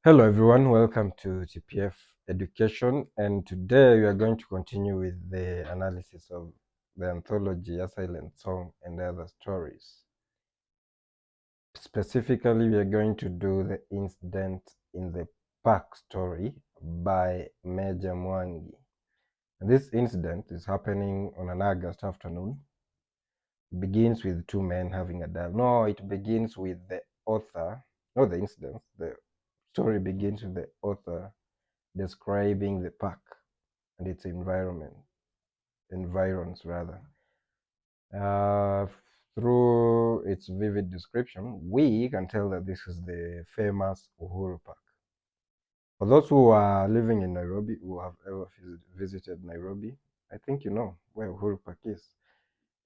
Hello everyone, welcome to TPF Education, and today we are going to continue with the analysis of the anthology A Silent Song and Other Stories. Specifically, we are going to do the Incident in the Park story by Major Mwangi. This incident is happening on an August afternoon. It begins with two men having a dialogue. No, it begins with the author, not the incident. The story begins with the author describing the park and its environments rather. Through its vivid description, we can tell that this is the famous Uhuru Park. For those who are living in Nairobi, who have ever visited Nairobi, I think you know where Uhuru Park is.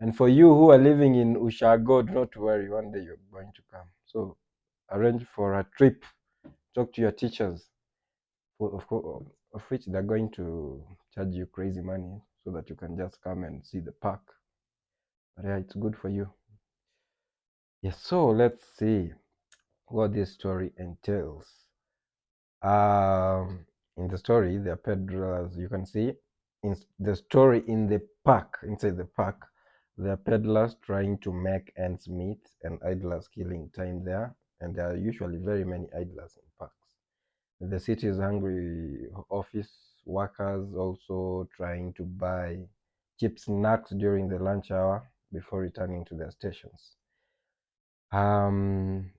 And for you who are living in Ushago, do not worry, one day you're going to come. So arrange for a trip, talk to your teachers, of which they're going to charge you crazy money so that you can just come and see the park. But yeah, it's good for you. Yes, so let's see what this story entails. In the story, there are peddlers. You can see in the story in the park, inside the park, there are peddlers trying to make ends meet and idlers killing time there. And there are usually very many idlers in parks. The city is hungry. Office workers also trying to buy cheap snacks during the lunch hour before returning to their stations. Now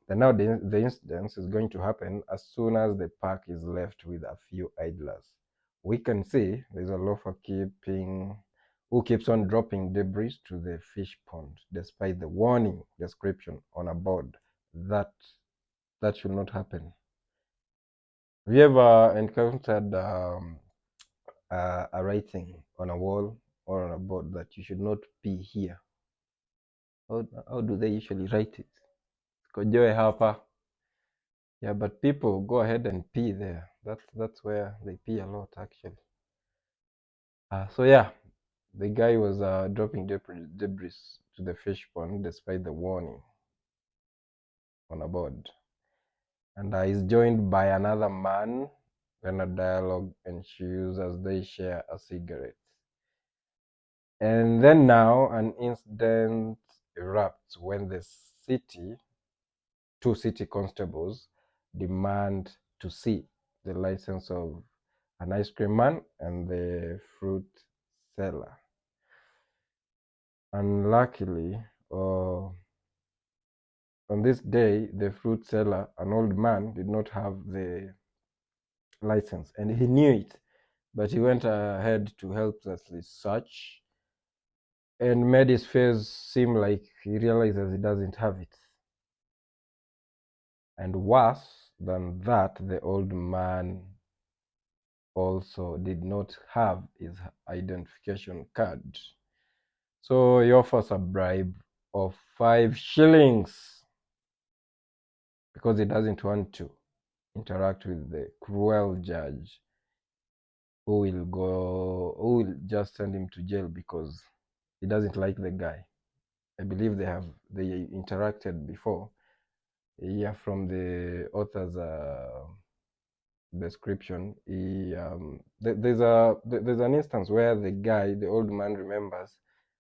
the incident is going to happen as soon as the park is left with a few idlers. We can see there's a loafer who keeps on dropping debris to the fish pond, despite the warning description on a board that should not happen. Have you ever encountered a writing on a wall or on a board that you should not pee here? How do they usually write it? Kojoe hapa. Yeah, but people go ahead and pee there. That's where they pee a lot, actually. So yeah, the guy was dropping debris to the fish pond despite the warning on a board, and he's joined by another man. When a dialogue ensues as they share a cigarette. And then now an incident erupts when the two city constables demand to see the license of an ice cream man and the fruit seller. Unluckily, on this day, the fruit seller, an old man, did not have the license, and he knew it, but he went ahead to helplessly search and made his face seem like he realizes he doesn't have it. And worse than that, the old man also did not have his identification card. So he offers a bribe of 5 shillings because he doesn't want to interact with the cruel judge who will just send him to jail because he doesn't like the guy. I believe they interacted before. Yeah, from the author's description, there's an instance where the old man, remembers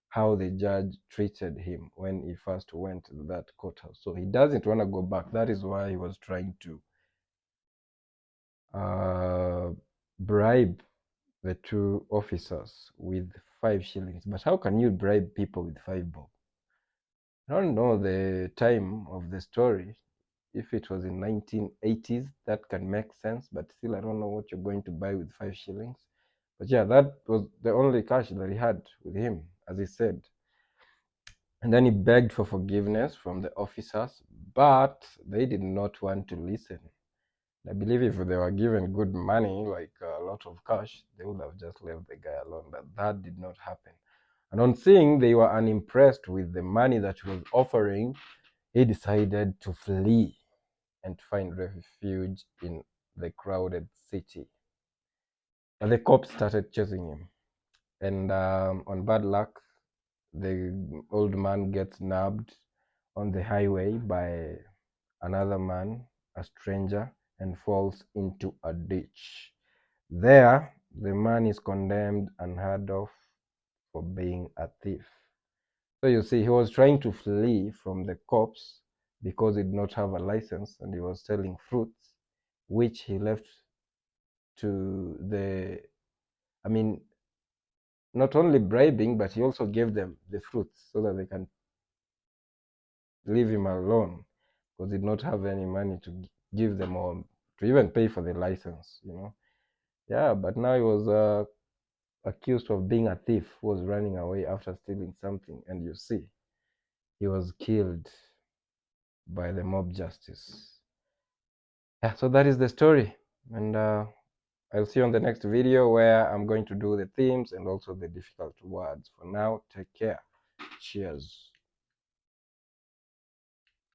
how the judge treated him when he first went to that courthouse. So he doesn't want to go back. That is why he was trying to bribe the two officers with 5 shillings. But how can you bribe people with 5 bob? I don't know the time of the story. If it was in 1980s, that can make sense, but still I don't know what you're going to buy with 5 shillings. But yeah, that was the only cash that he had with him, as he said. And then he begged for forgiveness from the officers, but they did not want to listen. I believe if they were given good money, like a lot of cash, they would have just left the guy alone, but that did not happen. And on seeing they were unimpressed with the money that he was offering, he decided to flee and find refuge in the crowded city. But the cops started chasing him, and on bad luck, the old man gets nabbed on the highway by another man, a stranger, and falls into a ditch. There, the man is condemned and heard of for being a thief. So you see, he was trying to flee from the cops because he did not have a license and he was selling fruits, which he left to I mean, not only bribing, but he also gave them the fruits so that they can leave him alone because he did not have any money to give them or to even pay for the license, Yeah, but now he was accused of being a thief who was running away after stealing something, and you see, he was killed by the mob justice. Yeah, so that is the story, and I'll see you on the next video where I'm going to do the themes and also the difficult words. For now, take care. Cheers.